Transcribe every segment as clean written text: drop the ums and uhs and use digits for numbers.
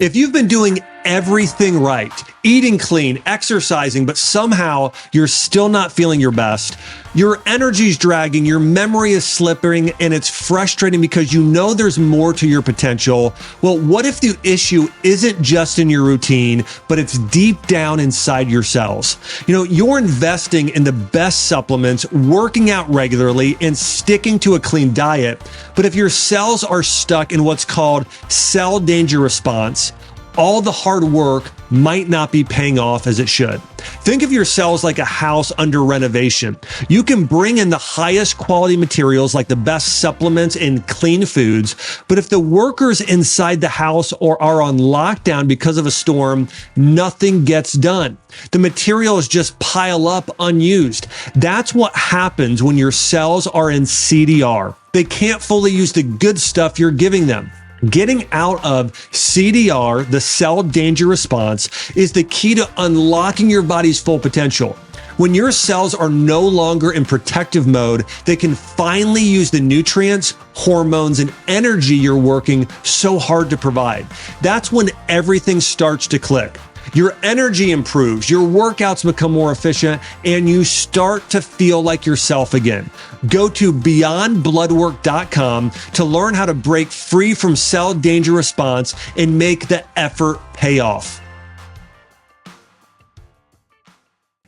If you've been doing everything right, eating clean, exercising, but somehow you're still not feeling your best, your energy's dragging, your memory is slipping, and it's frustrating because you know there's more to your potential. Well, what if the issue isn't just in your routine, but it's deep down inside your cells? You're investing in the best supplements, working out regularly, and sticking to a clean diet. But if your cells are stuck in what's called cell danger response, all the hard work might not be paying off as it should. Think of your cells like a house under renovation. You can bring in the highest quality materials like the best supplements and clean foods, but if the workers inside the house are on lockdown because of a storm, nothing gets done. The materials just pile up unused. That's what happens when your cells are in CDR. They can't fully use the good stuff you're giving them. Getting out of CDR, the cell danger response, is the key to unlocking your body's full potential. When your cells are no longer in protective mode, they can finally use the nutrients, hormones, and energy you're working so hard to provide. That's when everything starts to click. Your energy improves, your workouts become more efficient, and you start to feel like yourself again. Go to beyondbloodwork.com to learn how to break free from cell danger response and make the effort pay off.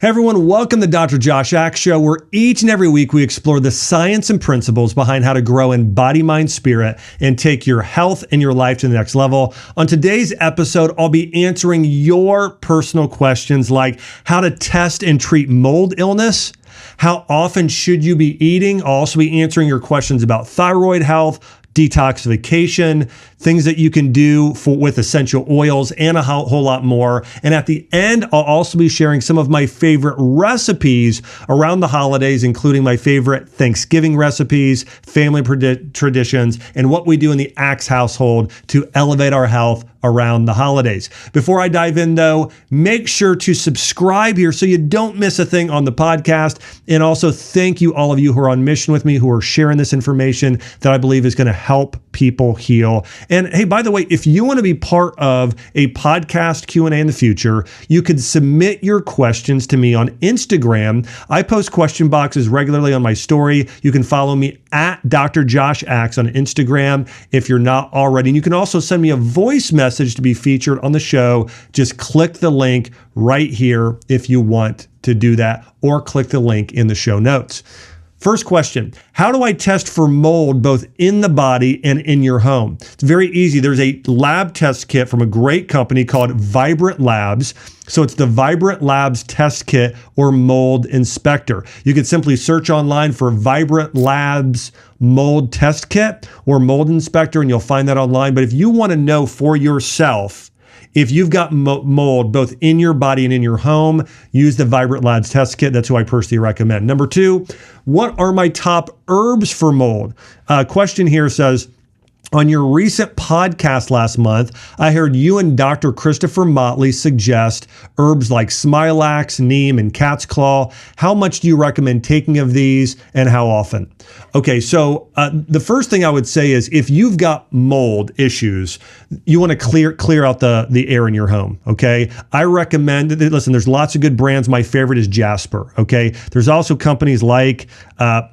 Hey everyone, welcome to Dr. Josh Axe Show, where each and every week we explore the science and principles behind how to grow in body, mind, spirit, and take your health and your life to the next level. On today's episode, I'll be answering your personal questions like how to test and treat mold illness, how often should you be eating. I'll also be answering your questions about thyroid health, detoxification, things that you can do with essential oils, and a whole lot more. And at the end, I'll also be sharing some of my favorite recipes around the holidays, including my favorite Thanksgiving recipes, family traditions, and what we do in the Axe household to elevate our health around the holidays. Before I dive in though, make sure to subscribe here so you don't miss a thing on the podcast. And also thank you all of you who are on mission with me, who are sharing this information that I believe is going to help people heal. And hey, by the way, if you want to be part of a podcast Q&A in the future, you could submit your questions to me on Instagram. I post question boxes regularly on my story. You can follow me at Dr. Josh Axe on Instagram if you're not already. And you can also send me a voice message to be featured on the show. Just click the link right here if you want to do that, or click the link in the show notes. First question, how do I test for mold both in the body and in your home? It's very easy. There's a lab test kit from a great company called Vibrant Labs. So it's the Vibrant Labs test kit or mold inspector. You can simply search online for Vibrant Labs mold test kit or mold inspector, and you'll find that online. But if you want to know for yourself if you've got mold both in your body and in your home, use the Vibrant Labs test kit. That's who I personally recommend. Number two, what are my top herbs for mold? Question here says, on your recent podcast last month, I heard you and Dr. Christopher Motley suggest herbs like smilax, neem, and cat's claw. How much do you recommend taking of these and how often? Okay, so the first thing I would say is if you've got mold issues, you want to clear out the air in your home, okay? I recommend, listen, there's lots of good brands. My favorite is Jasper, okay? There's also companies like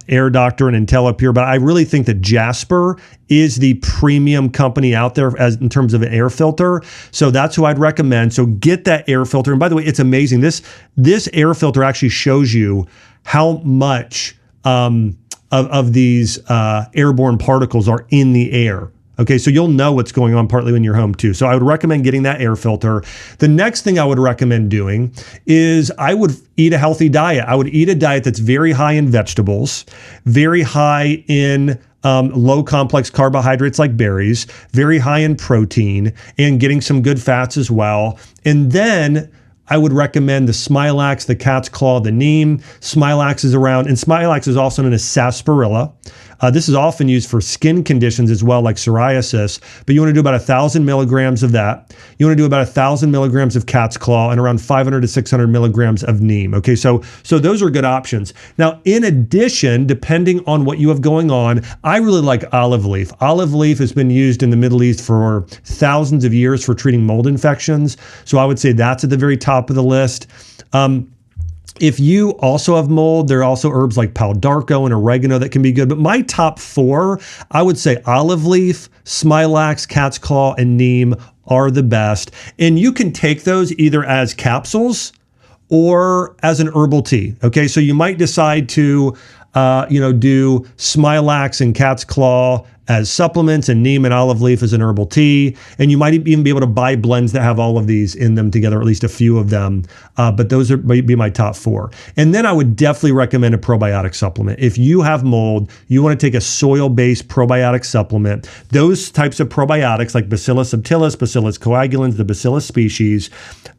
Air Doctor and IntelliPure, but I really think that Jasper is the premium company out there in terms of an air filter. So that's who I'd recommend. So get that air filter. And by the way, it's amazing. This air filter actually shows you how much of these airborne particles are in the air. Okay, so you'll know what's going on partly in your home too. So I would recommend getting that air filter. The next thing I would recommend doing is I would eat a healthy diet. I would eat a diet that's very high in vegetables, very high in low complex carbohydrates like berries, very high in protein, and getting some good fats as well. And then I would recommend the smilax, the cat's claw, the neem. Smilax is around, and smilax is also known as sarsaparilla. This is often used for skin conditions as well, like psoriasis, but you want to do about 1,000 milligrams of that. You want to do about 1,000 milligrams of cat's claw and around 500 to 600 milligrams of neem. Okay, so those are good options. Now, in addition, depending on what you have going on, I really like olive leaf. Olive leaf has been used in the Middle East for thousands of years for treating mold infections. So I would say that's at the very top of the list. If you also have mold, there are also herbs like palo d'arco and oregano that can be good. But my top 4, I would say olive leaf, smilax, cat's claw, and neem are the best. And you can take those either as capsules or as an herbal tea. Okay, so you might decide to do smilax and cat's claw as supplements and neem and olive leaf as an herbal tea. And you might even be able to buy blends that have all of these in them together, or at least a few of them. But those might be my top 4. And then I would definitely recommend a probiotic supplement. If you have mold, you want to take a soil-based probiotic supplement. Those types of probiotics like Bacillus subtilis, Bacillus coagulans, the Bacillus species,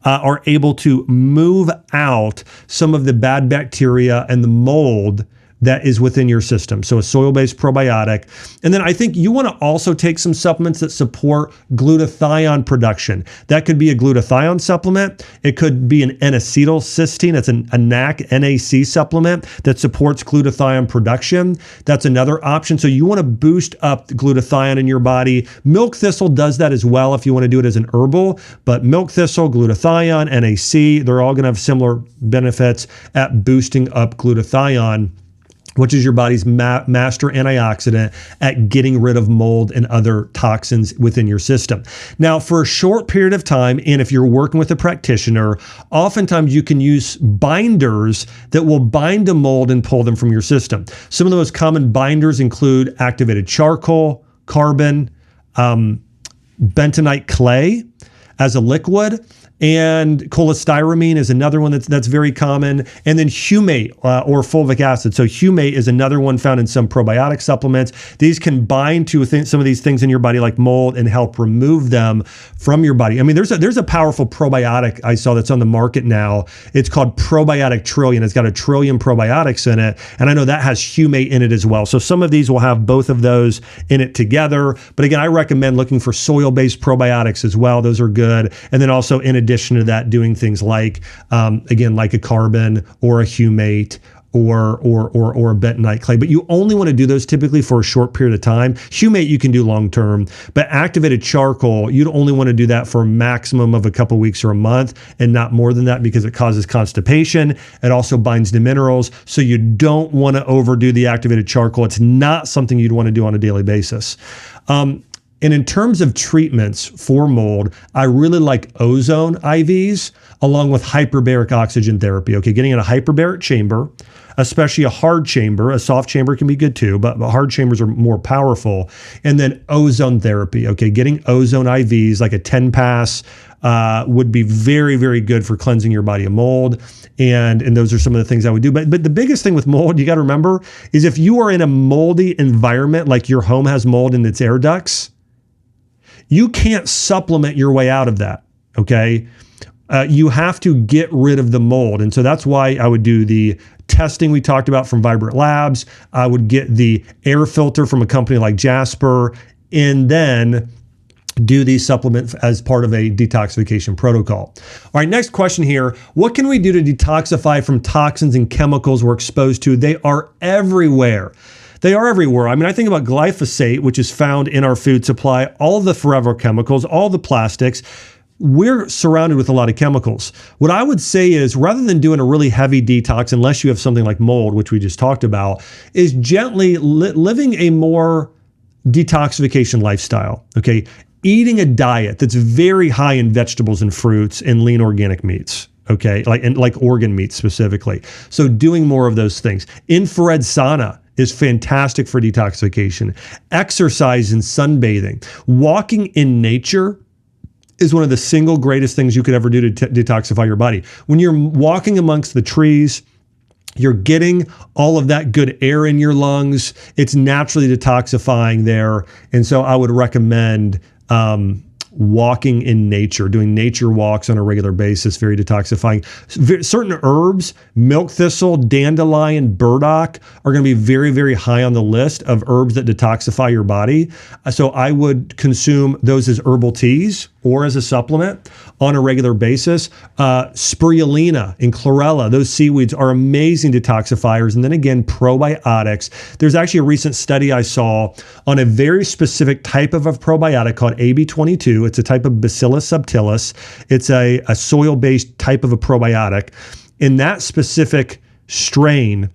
are able to move out some of the bad bacteria and the mold that is within your system. So a soil-based probiotic. And then I think you want to also take some supplements that support glutathione production. That could be a glutathione supplement. It could be an N-acetylcysteine. That's a NAC supplement that supports glutathione production. That's another option. So you want to boost up the glutathione in your body. Milk thistle does that as well if you want to do it as an herbal. But milk thistle, glutathione, NAC, they're all going to have similar benefits at boosting up glutathione, which is your body's master antioxidant at getting rid of mold and other toxins within your system. Now, for a short period of time, and if you're working with a practitioner, oftentimes you can use binders that will bind to mold and pull them from your system. Some of the most common binders include activated charcoal, carbon, bentonite clay as a liquid, and cholestyramine is another one that's very common. And then humate or fulvic acid. So humate is another one found in some probiotic supplements. These can bind to some of these things in your body like mold and help remove them from your body. I mean, there's a powerful probiotic I saw that's on the market now. It's called Probiotic Trillion. It's got 1 trillion probiotics in it. And I know that has humate in it as well. So some of these will have both of those in it together. But again, I recommend looking for soil-based probiotics as well. Those are good. And then also in addition to that, doing things like, again, like a carbon or a humate or a bentonite clay. But you only want to do those typically for a short period of time. Humate you can do long-term, but activated charcoal, you'd only want to do that for a maximum of a couple weeks or a month and not more than that because it causes constipation. It also binds to minerals. So you don't want to overdo the activated charcoal. It's not something you'd want to do on a daily basis. And in terms of treatments for mold, I really like ozone IVs along with hyperbaric oxygen therapy. Okay, getting in a hyperbaric chamber, especially a hard chamber. A soft chamber can be good too, but hard chambers are more powerful. And then ozone therapy. Okay, getting ozone IVs like a 10-pass would be very, very good for cleansing your body of mold. And those are some of the things I would do. But the biggest thing with mold, you got to remember, is if you are in a moldy environment, like your home has mold in its air ducts, you can't supplement your way out of that, okay? You have to get rid of the mold. And so that's why I would do the testing we talked about from Vibrant Labs. I would get the air filter from a company like Jasper, and then do these supplements as part of a detoxification protocol. All right, next question here. What can we do to detoxify from toxins and chemicals we're exposed to? They are everywhere. They are everywhere. I mean, I think about glyphosate, which is found in our food supply, all the forever chemicals, all the plastics. We're surrounded with a lot of chemicals. What I would say is, rather than doing a really heavy detox, unless you have something like mold, which we just talked about, is gently living a more detoxification lifestyle, okay? Eating a diet that's very high in vegetables and fruits and lean organic meats. Okay, like organ meats specifically. So doing more of those things. Infrared sauna is fantastic for detoxification. Exercise and sunbathing. Walking in nature is one of the single greatest things you could ever do to detoxify your body. When you're walking amongst the trees, you're getting all of that good air in your lungs. It's naturally detoxifying there. And so I would recommend walking in nature, doing nature walks on a regular basis, very detoxifying. Certain herbs, milk thistle, dandelion, burdock are going to be very, very high on the list of herbs that detoxify your body. So I would consume those as herbal teas or as a supplement on a regular basis. Spirulina and chlorella, those seaweeds are amazing detoxifiers. And then again, probiotics. There's actually a recent study I saw on a very specific type of a probiotic called AB22. It's a type of Bacillus subtilis. It's a soil-based type of a probiotic. And that specific strain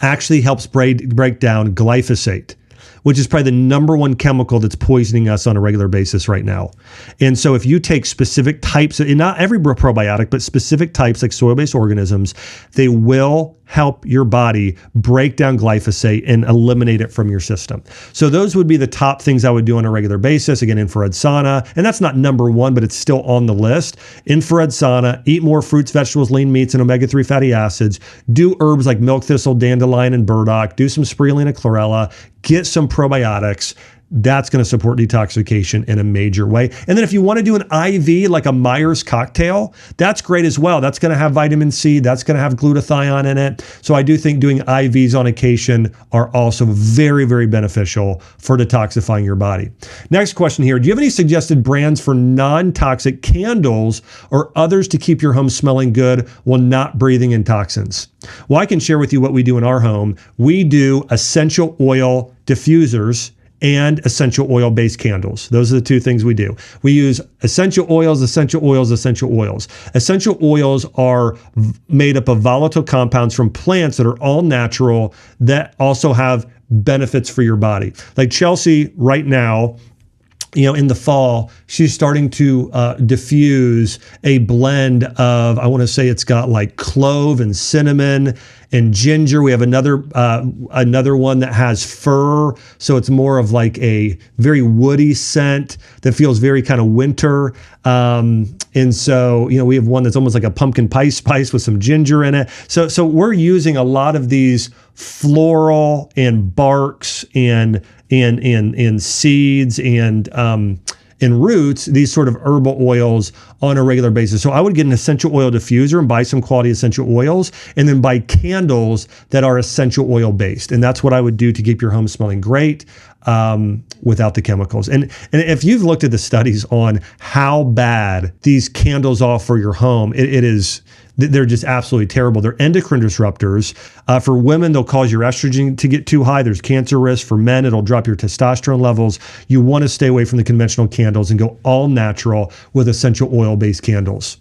actually helps break down glyphosate, which is probably the number one chemical that's poisoning us on a regular basis right now. And so if you take specific types, and not every probiotic, but specific types like soil-based organisms, they will help your body break down glyphosate and eliminate it from your system. So those would be the top things I would do on a regular basis. Again, infrared sauna, and that's not number one, but it's still on the list. Infrared sauna, eat more fruits, vegetables, lean meats, and omega-3 fatty acids. Do herbs like milk thistle, dandelion, and burdock. Do some spirulina, chlorella. Get some probiotics. That's going to support detoxification in a major way. And then if you want to do an IV, like a Myers cocktail, that's great as well. That's going to have vitamin C. That's going to have glutathione in it. So I do think doing IVs on occasion are also very, very beneficial for detoxifying your body. Next question here. Do you have any suggested brands for non-toxic candles or others to keep your home smelling good while not breathing in toxins? Well, I can share with you what we do in our home. We do essential oil diffusers and essential oil-based candles. Those are the two things we do. We use essential oils, essential oils, essential oils. Essential oils are made up of volatile compounds from plants that are all natural that also have benefits for your body. Like Chelsea right now, in the fall, she's starting to diffuse a blend of, I want to say it's got like clove and cinnamon and ginger. We have another one that has fir. So it's more of like a very woody scent that feels very kind of winter. And so, we have one that's almost like a pumpkin pie spice with some ginger in it. So we're using a lot of these floral and barks and seeds and roots, these sort of herbal oils on a regular basis. So I would get an essential oil diffuser and buy some quality essential oils, and then buy candles that are essential oil based. And that's what I would do to keep your home smelling great without the chemicals. And if you've looked at the studies on how bad these candles are for your home, they're just absolutely terrible. They're endocrine disruptors. For women, they'll cause your estrogen to get too high. There's cancer risk. For men, it'll drop your testosterone levels. You want to stay away from the conventional candles and go all natural with essential oil-based candles.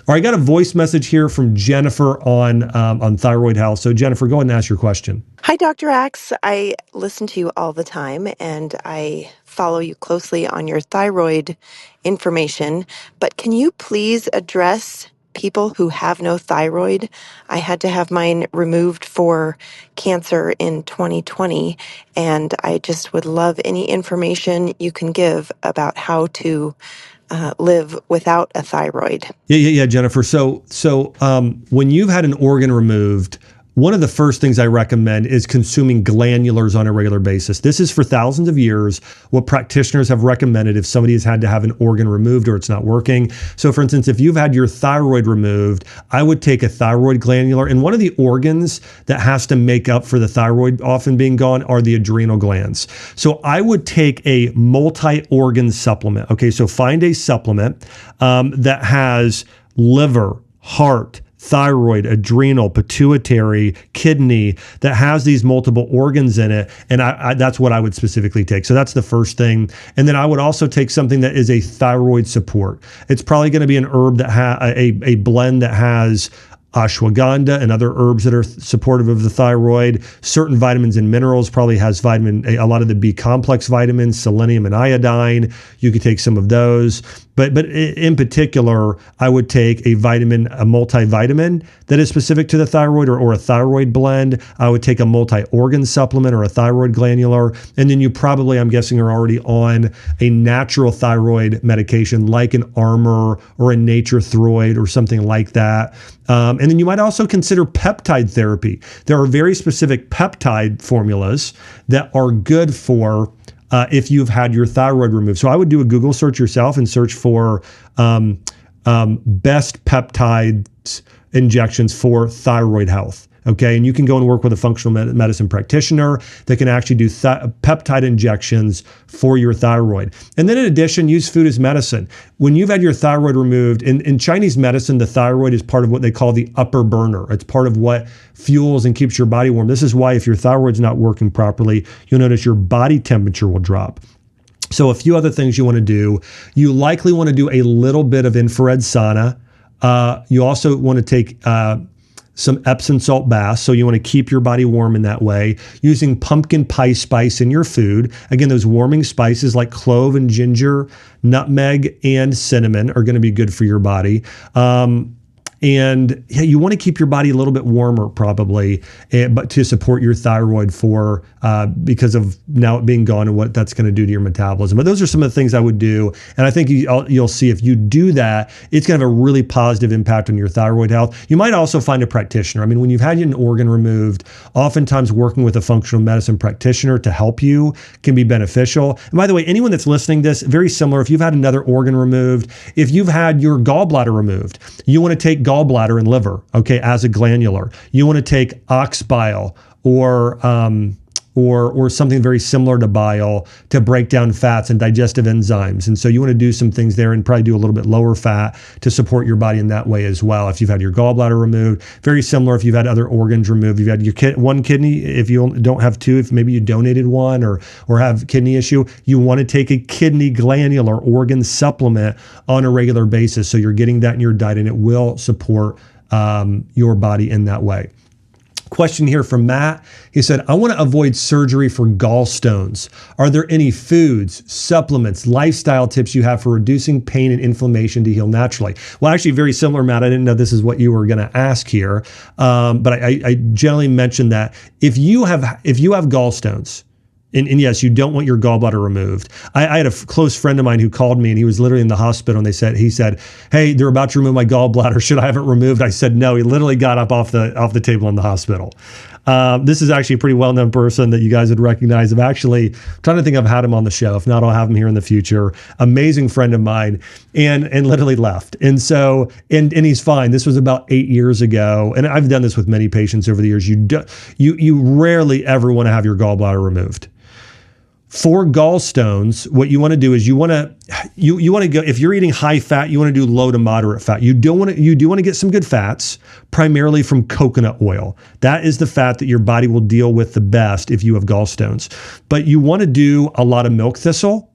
All right, I got a voice message here from Jennifer on Thyroid Health. So Jennifer, go ahead and ask your question. Hi, Dr. Axe. I listen to you all the time, and I follow you closely on your thyroid information. But can you please address people who have no thyroid? I had to have mine removed for cancer in 2020, and I just would love any information you can give about how to live without a thyroid. Yeah, Jennifer. So when you've had an organ removed, one of the first things I recommend is consuming glandulars on a regular basis. This is for thousands of years what practitioners have recommended if somebody has had to have an organ removed or it's not working. So for instance, if you've had your thyroid removed, I would take a thyroid glandular. And one of the organs that has to make up for the thyroid often being gone are the adrenal glands. So I would take a multi-organ supplement. Okay, so find a supplement that has liver, heart, thyroid, adrenal, pituitary, kidney, that has these multiple organs in it. And that's what I would specifically take. So that's the first thing. And then I would also take something that is a thyroid support. It's probably going to be an herb that a blend that has ashwagandha and other herbs that are supportive of the thyroid. Certain vitamins and minerals probably has a lot of the B complex vitamins, selenium and iodine. You could take some of those. But in particular, I would take a multivitamin that is specific to the thyroid or a thyroid blend. I would take a multi-organ supplement or a thyroid glandular. And then you probably, I'm guessing, are already on a natural thyroid medication like an Armour or a Nature Throid or something like that. And then you might also consider peptide therapy. There are very specific peptide formulas that are good for if you've had your thyroid removed. So I would do a Google search yourself and search for best peptides injections for thyroid health. Okay, and you can go and work with a functional medicine practitioner that can actually do peptide injections for your thyroid. And then in addition, use food as medicine. When you've had your thyroid removed, in Chinese medicine, the thyroid is part of what they call the upper burner. It's part of what fuels and keeps your body warm. This is why if your thyroid's not working properly, you'll notice your body temperature will drop. So a few other things you want to do. You likely want to do a little bit of infrared sauna. You also want to take some Epsom salt baths. So you want to keep your body warm in that way. Using pumpkin pie spice in your food. Again, those warming spices like clove and ginger, nutmeg, and cinnamon are going to be good for your body. And yeah, you want to keep your body a little bit warmer probably, but to support your thyroid for because of now it being gone and what that's going to do to your metabolism. But those are some of the things I would do. And I think you'll see if you do that, it's going to have a really positive impact on your thyroid health. You might also find a practitioner. I mean, when you've had an organ removed, oftentimes working with a functional medicine practitioner to help you can be beneficial. And by the way, anyone that's listening to this, very similar, if you've had another organ removed, if you've had your gallbladder removed, you want to take gallbladder and liver, okay, as a glandular. You want to take ox bile or something very similar to bile to break down fats and digestive enzymes. And so you want to do some things there and probably do a little bit lower fat to support your body in that way as well. If you've had your gallbladder removed, very similar if you've had other organs removed. You've had your one kidney, if you don't have two, if maybe you donated one or have kidney issue, you want to take a kidney glandular organ supplement on a regular basis. So you're getting that in your diet and it will support your body in that way. Question here from Matt. He said, I want to avoid surgery for gallstones. Are there any foods, supplements, lifestyle tips you have for reducing pain and inflammation to heal naturally? Well, actually, very similar, Matt. I didn't know this is what you were going to ask here. But I generally mentioned that if you have gallstones, and yes, you don't want your gallbladder removed. I had a close friend of mine who called me and he was literally in the hospital and he said, hey, they're about to remove my gallbladder. Should I have it removed? I said, no. He literally got up off the table in the hospital. This is actually a pretty well-known person that you guys would recognize. I'm actually trying to think I've had him on the show. If not, I'll have him here in the future. Amazing friend of mine and literally left. And so, and he's fine. This was about 8 years ago. And I've done this with many patients over the years. You rarely ever want to have your gallbladder removed. For gallstones, what you want to do is you want to go, if you're eating high fat, you want to do low to moderate fat. You do want to get some good fats, primarily from coconut oil. That is the fat that your body will deal with the best if you have gallstones. But you want to do a lot of milk thistle.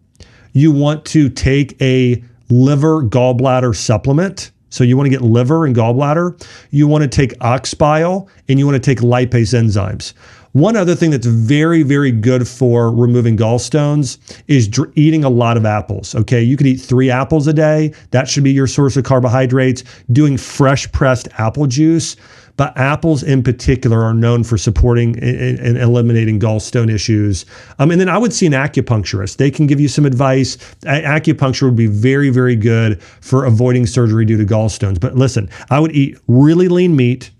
You want to take a liver gallbladder supplement. So you want to get liver and gallbladder. You want to take ox bile and you want to take lipase enzymes. One other thing that's very, very good for removing gallstones is eating a lot of apples. Okay, you could eat 3 apples a day. That should be your source of carbohydrates. Doing fresh pressed apple juice. But apples in particular are known for supporting and eliminating gallstone issues. And then I would see an acupuncturist. They can give you some advice. Acupuncture would be very, very good for avoiding surgery due to gallstones. But listen, I would eat really lean meat,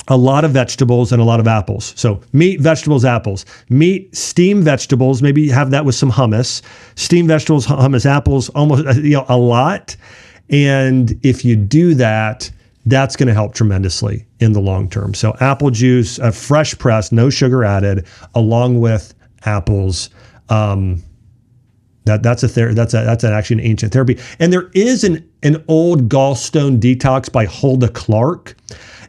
a lot of vegetables, and a lot of apples. So meat, vegetables, apples. Meat, steamed vegetables, maybe have that with some hummus. Steamed vegetables, hummus, apples, almost a lot. And if you do that, that's going to help tremendously in the long term. So apple juice, fresh pressed, no sugar added, along with apples. That's actually an ancient therapy. And there is an old gallstone detox by Hulda Clark.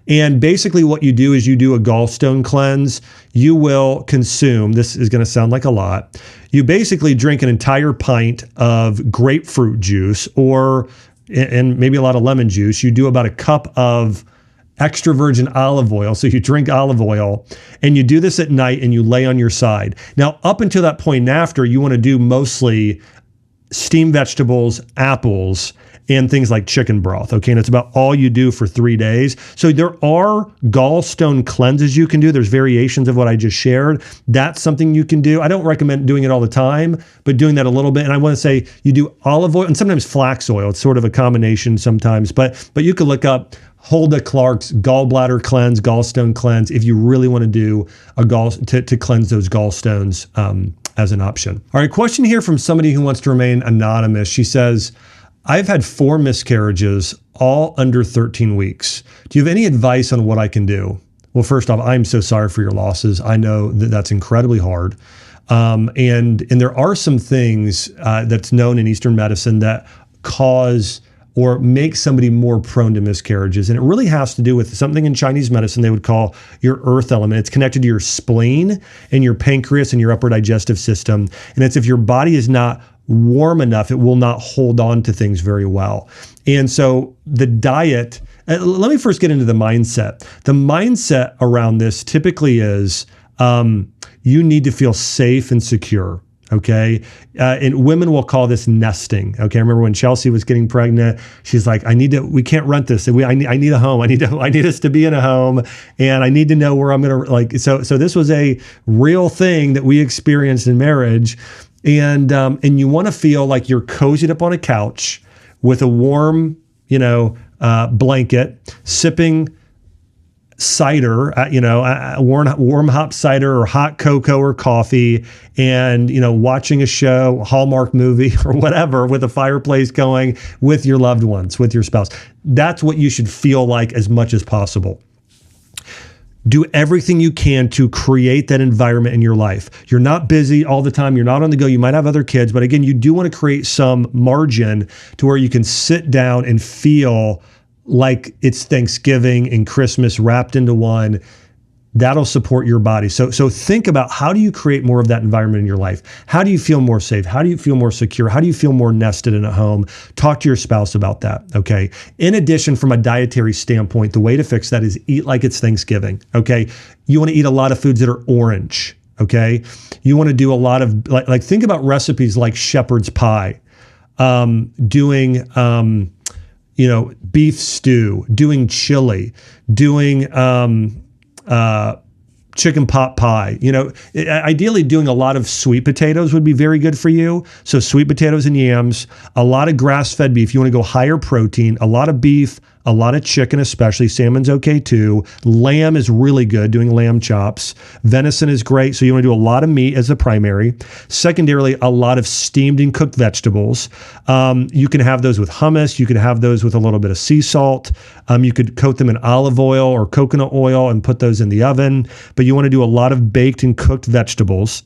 And basically what you do is you do a gallstone cleanse. You will consume, this is going to sound like a lot, you basically drink an entire pint of grapefruit juice and maybe a lot of lemon juice. You do about a cup of extra virgin olive oil. So you drink olive oil and you do this at night and you lay on your side. Now, up until that point and after, you want to do mostly steamed vegetables, apples, and things like chicken broth. Okay. And it's about all you do for 3 days. So there are gallstone cleanses you can do. There's variations of what I just shared. That's something you can do. I don't recommend doing it all the time, but doing that a little bit. And I want to say you do olive oil and sometimes flax oil. It's sort of a combination sometimes, but you could look up Hulda Clark's gallbladder cleanse, gallstone cleanse, if you really want to do to cleanse those gallstones as an option. All right, question here from somebody who wants to remain anonymous. She says, I've had 4 miscarriages, all under 13 weeks. Do you have any advice on what I can do? Well, first off, I'm so sorry for your losses. I know that that's incredibly hard. And there are some things that's known in Eastern medicine that cause or make somebody more prone to miscarriages. And it really has to do with something in Chinese medicine they would call your earth element. It's connected to your spleen and your pancreas and your upper digestive system. And it's if your body is not warm enough, it will not hold on to things very well. And so the diet, let me first get into the mindset. The mindset around this typically is you need to feel safe and secure. Okay. And women will call this nesting. Okay. I remember when Chelsea was getting pregnant, she's like, we can't rent this. I need a home. I need us to be in a home, and I need to know where I'm going to so this was a real thing that we experienced in marriage. And you want to feel like you're cozied up on a couch with a warm, blanket, sipping cider, warm hop cider or hot cocoa or coffee, and watching a show, Hallmark movie or whatever, with a fireplace going with your loved ones, with your spouse. That's what you should feel like as much as possible. Do everything you can to create that environment in your life. You're not busy all the time. You're not on the go. You might have other kids, but again, you do want to create some margin to where you can sit down and feel like it's Thanksgiving and Christmas wrapped into one. That'll support your body. So think about, how do you create more of that environment in your life? How do you feel more safe? How do you feel more secure? How do you feel more nested in a home? Talk to your spouse about that, okay? In addition, from a dietary standpoint, the way to fix that is eat like it's Thanksgiving, okay? You want to eat a lot of foods that are orange, okay? You want to do a lot of, like think about recipes like shepherd's pie, doing beef stew, doing chili, doing chicken pot pie. Ideally doing a lot of sweet potatoes would be very good for you. So sweet potatoes and yams, a lot of grass-fed beef. You want to go higher protein, a lot of beef, a lot of chicken, especially salmon's okay too. Lamb is really good, doing lamb chops. Venison is great. So you want to do a lot of meat as a primary. Secondarily, a lot of steamed and cooked vegetables. You can have those with hummus. You can have those with a little bit of sea salt. You could coat them in olive oil or coconut oil and put those in the oven. But you want to do a lot of baked and cooked vegetables.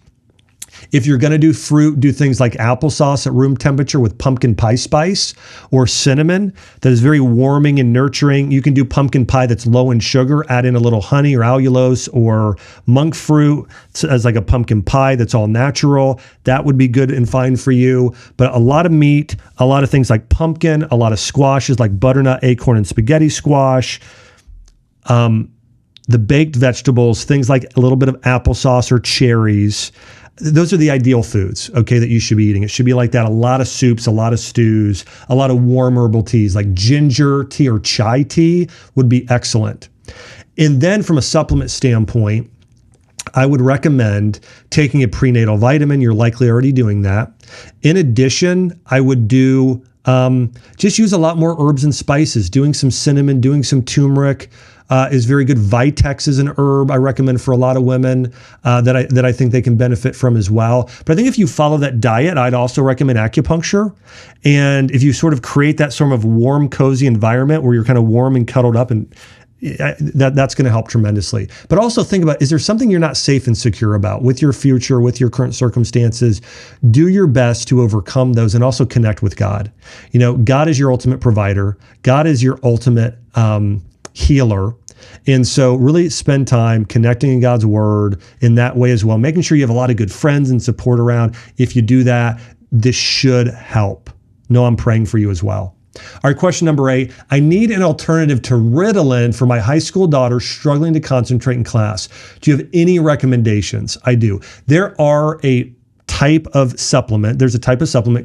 If you're going to do fruit, do things like applesauce at room temperature with pumpkin pie spice or cinnamon. That is very warming and nurturing. You can do pumpkin pie that's low in sugar, add in a little honey or allulose or monk fruit as like a pumpkin pie that's all natural. That would be good and fine for you. But a lot of meat, a lot of things like pumpkin, a lot of squashes like butternut, acorn, and spaghetti squash. The baked vegetables, things like a little bit of applesauce or cherries. Those are the ideal foods, okay, that you should be eating. It should be like that. A lot of soups, a lot of stews, a lot of warm herbal teas like ginger tea or chai tea would be excellent. And then from a supplement standpoint, I would recommend taking a prenatal vitamin. You're likely already doing that. In addition, I would do just use a lot more herbs and spices, doing some cinnamon, doing some turmeric. Is very good. Vitex is an herb I recommend for a lot of women that I think they can benefit from as well. But I think if you follow that diet, I'd also recommend acupuncture. And if you sort of create that sort of warm, cozy environment where you're kind of warm and cuddled up, and that's going to help tremendously. But also think about, is there something you're not safe and secure about with your future, with your current circumstances? Do your best to overcome those and also connect with God. God is your ultimate provider. God is your ultimate healer. And so really spend time connecting in God's word in that way as well, making sure you have a lot of good friends and support around. If you do that, this should help. No, I'm praying for you as well. All right, question number 8. I need an alternative to Ritalin for my high school daughter struggling to concentrate in class. Do you have any recommendations? I do. There's a type of supplement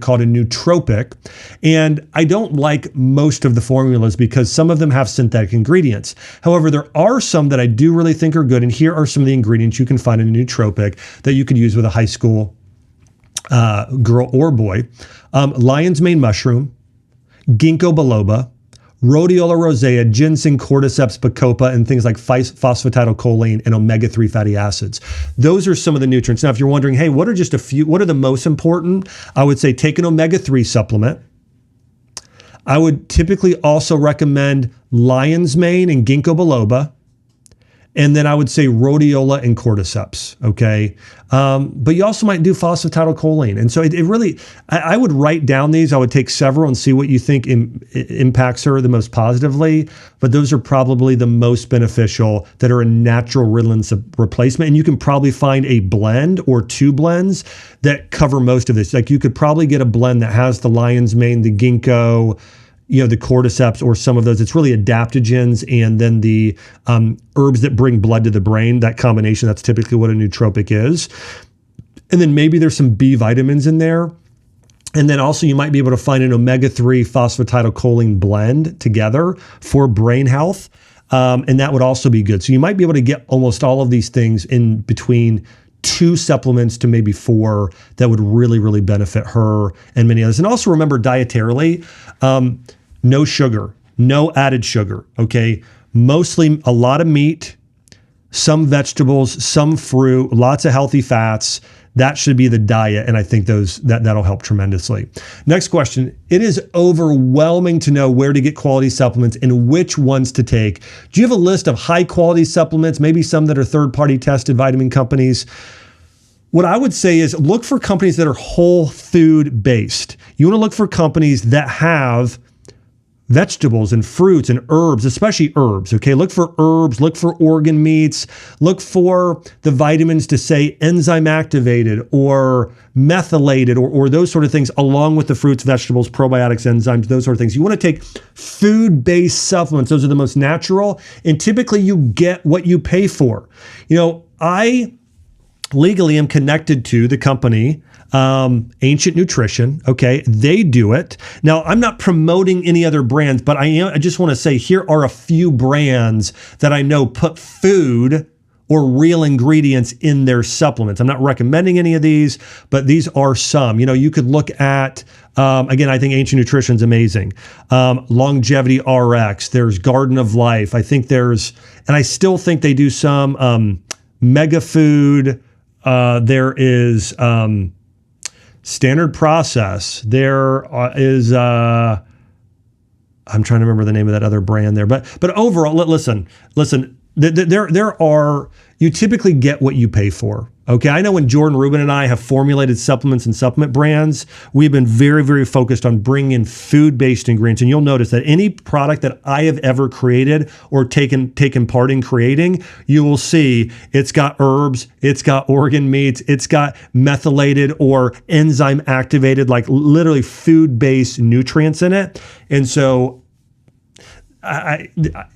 called a nootropic. And I don't like most of the formulas because some of them have synthetic ingredients. However, there are some that I do really think are good. And here are some of the ingredients you can find in a nootropic that you could use with a high school girl or boy. Lion's mane mushroom, ginkgo biloba, rhodiola rosea, ginseng, cordyceps, bacopa, and things like phosphatidylcholine and omega-3 fatty acids. Those are some of the nutrients. Now, if you're wondering, hey, what are the most important? I would say take an omega-3 supplement. I would typically also recommend lion's mane and ginkgo biloba. And then I would say rhodiola and cordyceps, okay? But you also might do phosphatidylcholine. And so it really, I would write down these. I would take several and see what you think impacts her the most positively. But those are probably the most beneficial that are a natural Ritalin replacement. And you can probably find a blend or two blends that cover most of this. Like you could probably get a blend that has the lion's mane, the ginkgo, the cordyceps or some of those. It's really adaptogens and then the herbs that bring blood to the brain, that combination, that's typically what a nootropic is. And then maybe there's some B vitamins in there. And then also you might be able to find an omega-3 phosphatidylcholine blend together for brain health. And that would also be good. So you might be able to get almost all of these things in between 2 supplements to maybe 4 that would really, really benefit her and many others. And also remember dietarily, no sugar, no added sugar, okay? Mostly a lot of meat, some vegetables, some fruit, lots of healthy fats. That should be the diet, and I think that'll help tremendously. Next question. It is overwhelming to know where to get quality supplements and which ones to take. Do you have a list of high-quality supplements, maybe some that are third-party tested vitamin companies? What I would say is look for companies that are whole food based. You want to look for companies that have vegetables and fruits and herbs, especially herbs, okay? Look for herbs, look for organ meats, look for the vitamins to say enzyme activated or methylated or those sort of things, along with the fruits, vegetables, probiotics, enzymes, those sort of things. You want to take food-based supplements. Those are the most natural, and typically you get what you pay for. I legally am connected to the company Ancient Nutrition. Okay, they do it. Now, I'm not promoting any other brands, but I just want to say here are a few brands that I know put food or real ingredients in their supplements. I'm not recommending any of these, but these are some. You could look at, again, I think Ancient Nutrition is amazing. Longevity RX, there's Garden of Life. I think and I still think they do some Mega Food. There is Standard Process. There is, I'm trying to remember the name of that other brand there. But overall, listen, there are, you typically get what you pay for. Okay, I know when Jordan Rubin and I have formulated supplements and supplement brands, we've been very, very focused on bringing in food-based ingredients. And you'll notice that any product that I have ever created or taken part in creating, you will see it's got herbs, it's got organ meats, it's got methylated or enzyme activated, like literally food-based nutrients in it. And so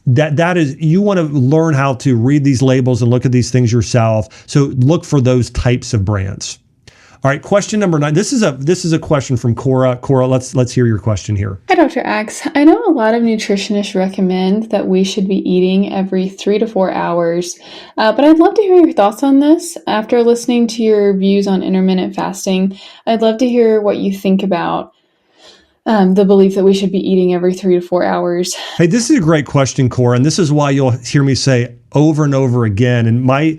that is, you want to learn how to read these labels and look at these things yourself. So look for those types of brands. All right, question number 9. This is a question from Cora. Cora, let's hear your question here. Hi, Dr. Axe. I know a lot of nutritionists recommend that we should be eating every 3 to 4 hours, but I'd love to hear your thoughts on this. After listening to your views on intermittent fasting, I'd love to hear what you think about the belief that we should be eating every 3 to 4 hours. Hey, this is a great question, Cora, and this is why you'll hear me say over and over again, and my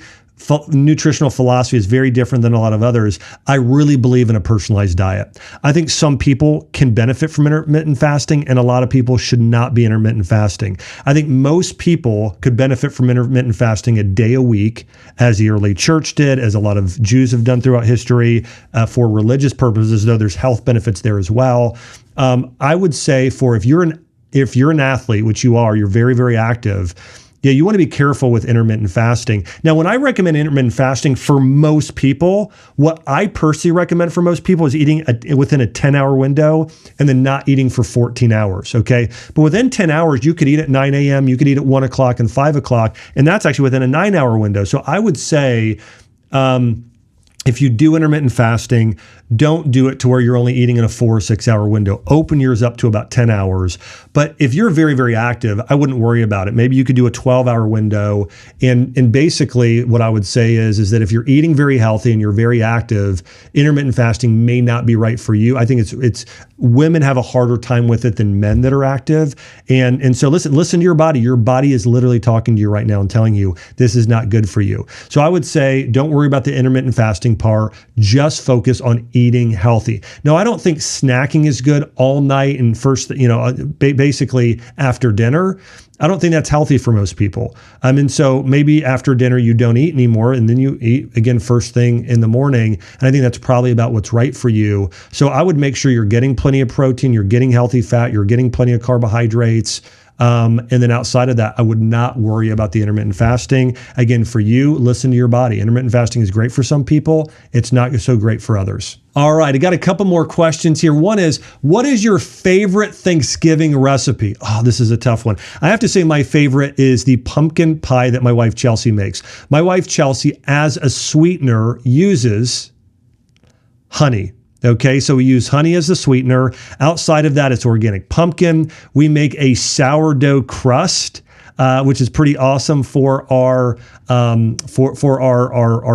nutritional philosophy is very different than a lot of others. I really believe in a personalized diet. I think some people can benefit from intermittent fasting, and a lot of people should not be intermittent fasting. I think most people could benefit from intermittent fasting a day a week, as the early church did, as a lot of Jews have done throughout history, for religious purposes, though there's health benefits there as well. I would say if you're an athlete, which you are, you're very, very active. Yeah, you want to be careful with intermittent fasting. Now, when I recommend intermittent fasting for most people, what I personally recommend for most people is eating within a 10-hour window and then not eating for 14 hours, okay? But within 10 hours, you could eat at 9 a.m., you could eat at 1 o'clock and 5 o'clock, and that's actually within a 9-hour window. So I would say if you do intermittent fasting, don't do it to where you're only eating in a 4 or 6 hour window. Open yours up to about 10 hours. But if you're very, very active, I wouldn't worry about it. Maybe you could do a 12-hour window. And basically what I would say is that if you're eating very healthy and you're very active, intermittent fasting may not be right for you. I think it's women have a harder time with it than men that are active. And so listen to your body. Your body is literally talking to you right now and telling you this is not good for you. So I would say don't worry about the intermittent fasting part. Just focus on eating healthy. Now, I don't think snacking is good all night and basically after dinner. I don't think that's healthy for most people. And so maybe after dinner you don't eat anymore and then you eat again first thing in the morning. And I think that's probably about what's right for you. So I would make sure you're getting plenty of protein, you're getting healthy fat, you're getting plenty of carbohydrates. And then outside of that, I would not worry about the intermittent fasting. Again, for you, listen to your body. Intermittent fasting is great for some people. It's not so great for others. All right, I got a couple more questions here. One is, what is your favorite Thanksgiving recipe? Oh, this is a tough one. I have to say my favorite is the pumpkin pie that my wife Chelsea makes. My wife Chelsea, as a sweetener, uses honey. Okay, so we use honey as the sweetener. Outside of that, it's organic pumpkin. We make a sourdough crust, which is pretty awesome for our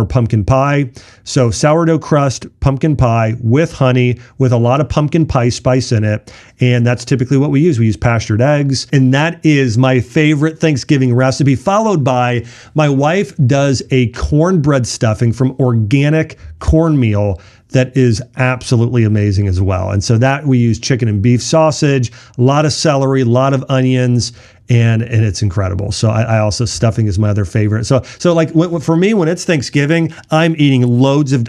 pumpkin pie. So sourdough crust, pumpkin pie with honey, with a lot of pumpkin pie spice in it. And that's typically what we use. We use pastured eggs. And that is my favorite Thanksgiving recipe, followed by my wife does a cornbread stuffing from organic cornmeal that is absolutely amazing as well. And so that we use chicken and beef sausage, a lot of celery, a lot of onions, and it's incredible. So I also, stuffing is my other favorite. So like for me, when it's Thanksgiving, I'm eating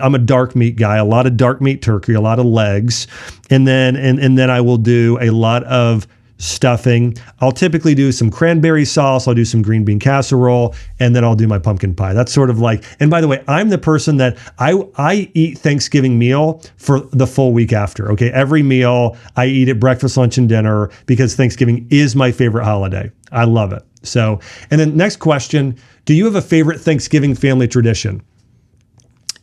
I'm a dark meat guy, a lot of dark meat turkey, a lot of legs. And then I will do a lot of stuffing. I'll typically do some cranberry sauce. I'll do some green bean casserole, and then I'll do my pumpkin pie. That's sort of like, and by the way, I'm the person that I eat Thanksgiving meal for the full week after. Okay. Every meal I eat at breakfast, lunch, and dinner because Thanksgiving is my favorite holiday. I love it. So, and then next question, do you have a favorite Thanksgiving family tradition?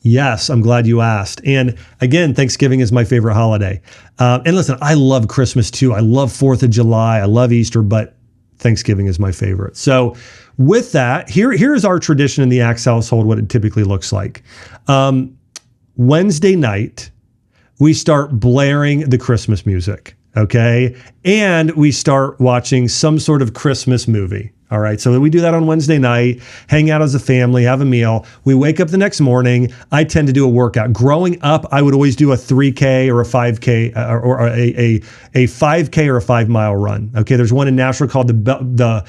Yes, I'm glad you asked. And again, Thanksgiving is my favorite holiday. And listen, I love Christmas too. I love 4th of July. I love Easter, but Thanksgiving is my favorite. So with that, here's our tradition in the Axe household, what it typically looks like. Wednesday night, we start blaring the Christmas music, okay? And we start watching some sort of Christmas movie. All right. So we do that on Wednesday night, hang out as a family, have a meal. We wake up the next morning. I tend to do a workout. Growing up, I would always do a 3K or a 5K or a 5K or a 5-mile run. Okay. There's one in Nashville called the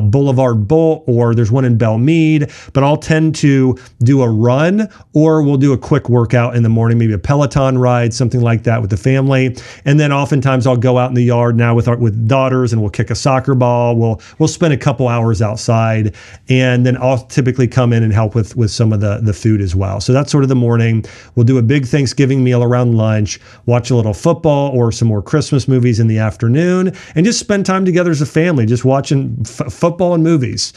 Boulevard Bowl, or there's one in Belmead, but I'll tend to do a run, or we'll do a quick workout in the morning, maybe a Peloton ride, something like that with the family. And then oftentimes I'll go out in the yard now with daughters, and we'll kick a soccer ball. We'll spend a couple hours outside, and then I'll typically come in and help with some of the food as well. So that's sort of the morning. We'll do a big Thanksgiving meal around lunch, watch a little football or some more Christmas movies in the afternoon, and just spend time together as a family, just watching football and movies.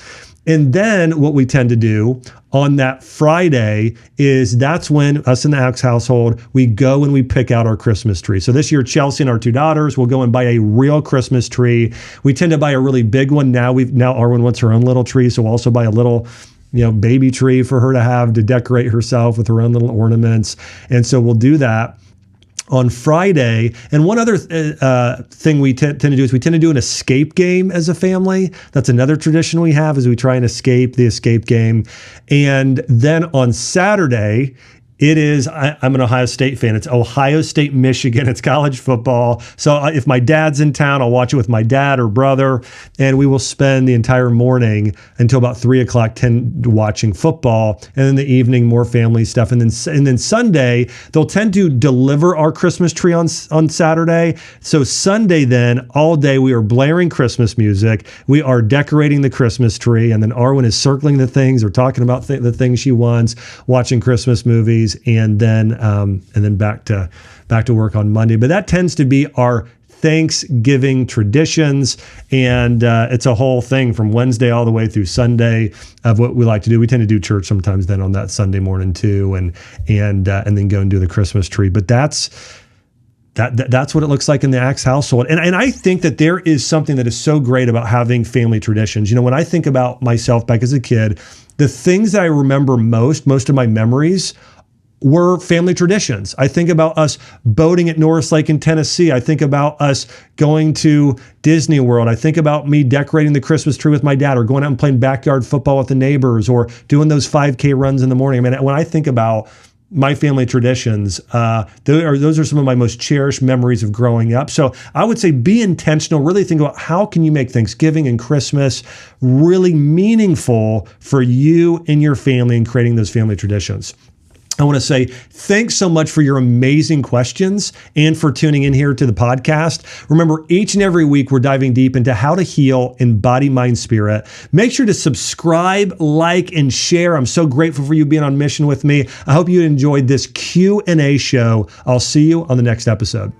And then what we tend to do on that Friday is that's when us in the Axe household, we go and we pick out our Christmas tree. So this year, Chelsea and our 2 daughters will go and buy a real Christmas tree. We tend to buy a really big one. Now Arwen wants her own little tree. So we'll also buy a little, baby tree for her to have to decorate herself with her own little ornaments. And so we'll do that on Friday. And one other thing we tend to do is we tend to do an escape game as a family. That's another tradition we have, is we try and escape the escape game. And then on Saturday, I'm an Ohio State fan. It's Ohio State, Michigan. It's college football. So if my dad's in town, I'll watch it with my dad or brother, and we will spend the entire morning until about 3:00 watching football. And in the evening, more family stuff. And then Sunday, they'll tend to deliver our Christmas tree on Saturday. So Sunday, then all day we are blaring Christmas music. We are decorating the Christmas tree, and then Arwen is circling the things or talking about the things she wants, watching Christmas movies. And then back to work on Monday. But that tends to be our Thanksgiving traditions. And it's a whole thing from Wednesday all the way through Sunday of what we like to do. We tend to do church sometimes then on that Sunday morning too, and then go and do the Christmas tree. But that's what it looks like in the Axe household. And I think that there is something that is so great about having family traditions. You know, when I think about myself back as a kid, the things that I remember most of my memories were family traditions. I think about us boating at Norris Lake in Tennessee. I think about us going to Disney World. I think about me decorating the Christmas tree with my dad, or going out and playing backyard football with the neighbors, or doing those 5K runs in the morning. I mean, when I think about my family traditions, those are some of my most cherished memories of growing up. So I would say be intentional, really think about how can you make Thanksgiving and Christmas really meaningful for you and your family in creating those family traditions. I want to say thanks so much for your amazing questions and for tuning in here to the podcast. Remember, each and every week we're diving deep into how to heal in body, mind, spirit. Make sure to subscribe, like, and share. I'm so grateful for you being on mission with me. I hope you enjoyed this Q&A show. I'll see you on the next episode.